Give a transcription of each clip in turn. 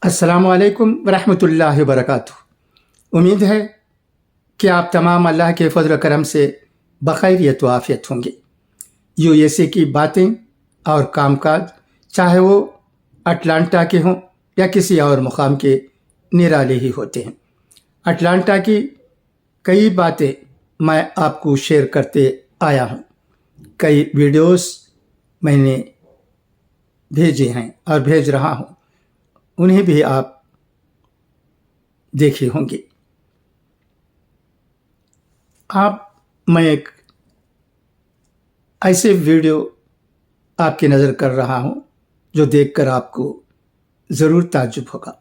अस्सलामुअलैकुम वरहमतुल्लाहि वबरकातुहू। उम्मीद है कि आप तमाम अल्लाह के फजल करम से बखैरियत व आफियत होंगे। यूएसए की बातें और कामकाज चाहे वो अटलांटा के हों या किसी और मुकाम के निराले ही होते हैं। अटलांटा की कई बातें मैं आपको शेयर करते आया हूँ। कई वीडियोस मैंने भेजे हैं और भेज रहा हूँ, उन्हें भी आप देखे होंगे। मैं एक ऐसे वीडियो आपकी नज़र कर रहा हूँ जो देखकर आपको ज़रूर ताज्जुब होगा।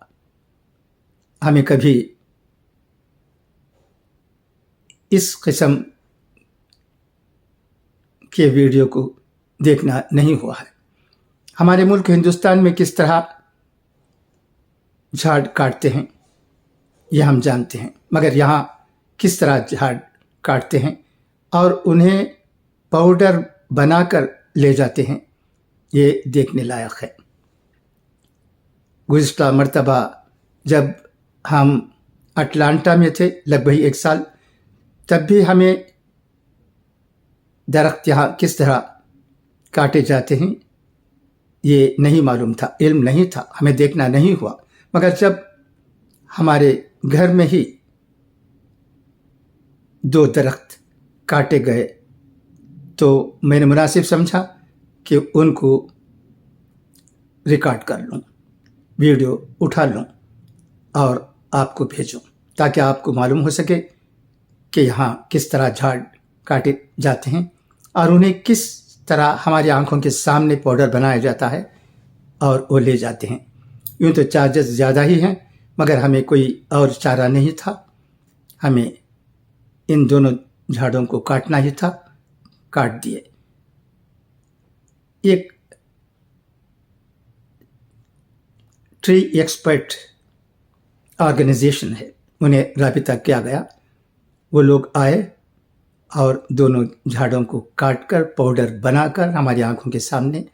हमें कभी इस किस्म के वीडियो को देखना नहीं हुआ है। हमारे मुल्क हिंदुस्तान में किस तरह झाड़ काटते हैं यह हम जानते हैं, मगर यहाँ किस तरह झाड़ काटते हैं और उन्हें पाउडर बनाकर ले जाते हैं, ये देखने लायक है। गुज़िश्ता मर्तबा जब हम अटलांटा में थे लगभग 1 साल, तब भी हमें दरख्त यहाँ किस तरह काटे जाते हैं ये नहीं मालूम था, इल्म नहीं था, हमें देखना नहीं हुआ। मगर जब हमारे घर में ही 2 दरख्त काटे गए तो मैंने मुनासिब समझा कि उनको रिकॉर्ड कर लूँ, वीडियो उठा लूँ और आपको भेजूँ, ताकि आपको मालूम हो सके कि यहाँ किस तरह झाड़ काटे जाते हैं और उन्हें किस तरह हमारी आंखों के सामने पाउडर बनाया जाता है और वो ले जाते हैं। यूँ तो चार्जेस ज़्यादा ही हैं, मगर हमें कोई और चारा नहीं था, हमें इन दोनों झाड़ों को काटना ही था, काट दिए। एक ट्री एक्सपर्ट ऑर्गेनाइजेशन है, उन्हें राबिता किया गया। वो लोग आए और दोनों झाड़ों को काटकर पाउडर बनाकर हमारी आंखों के सामने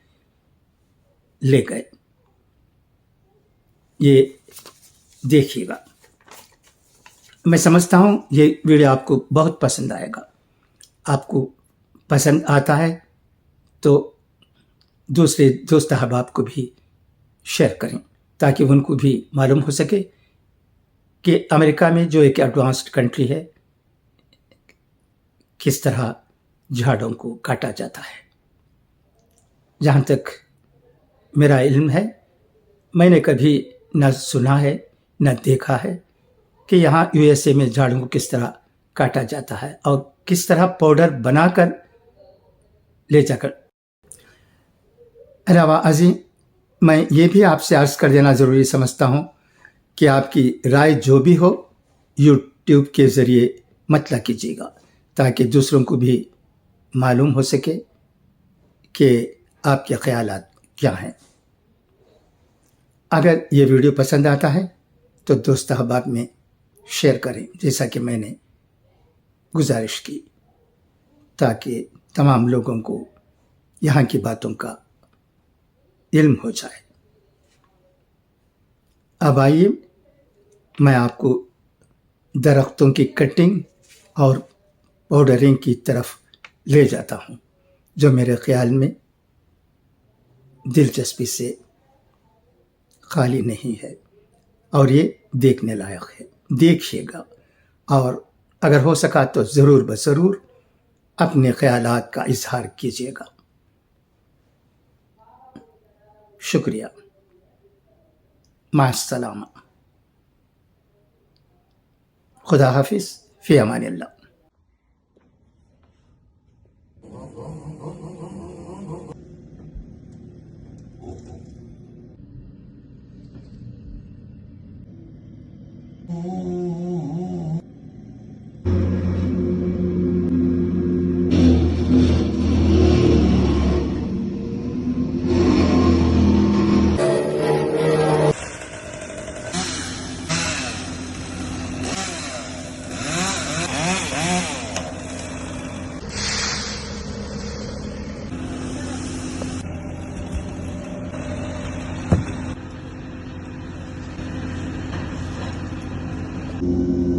ले गए। ये देखिएगा, मैं समझता हूँ ये वीडियो आपको बहुत पसंद आएगा। आपको पसंद आता है तो दूसरे दोस्त अहबाब को भी शेयर करें, ताकि उनको भी मालूम हो सके कि अमेरिका में जो एक एडवांस्ड कंट्री है, किस तरह झाड़ों को काटा जाता है। जहाँ तक मेरा इल्म है, मैंने कभी न सुना है न देखा है कि यहाँ यूएसए में झाड़ों को किस तरह काटा जाता है और किस तरह पाउडर बनाकर ले जाकर। अलावा अज़ीम, मैं ये भी आपसे अर्ज़ कर देना ज़रूरी समझता हूँ कि आपकी राय जो भी हो यूट्यूब के ज़रिए मत कीजिएगा, ताकि दूसरों को भी मालूम हो सके कि आपके ख़यालात क्या हैं। अगर ये वीडियो पसंद आता है तो दोस्त अहबाब में शेयर करें, जैसा कि मैंने गुजारिश की, ताकि तमाम लोगों को यहाँ की बातों का इल्म हो जाए। अब आइए मैं आपको दरख्तों की कटिंग और पाउडरिंग की तरफ ले जाता हूँ, जो मेरे ख्याल में दिलचस्पी से खाली नहीं है और ये देखने लायक है। देखिएगा और अगर हो सका तो ज़रूर बज़रूर अपने ख्यालात का इजहार कीजिएगा। शुक्रिया। मास्सलामा। खुदा हाफिज़। फ़ी अमानिल्लाह। اللہ.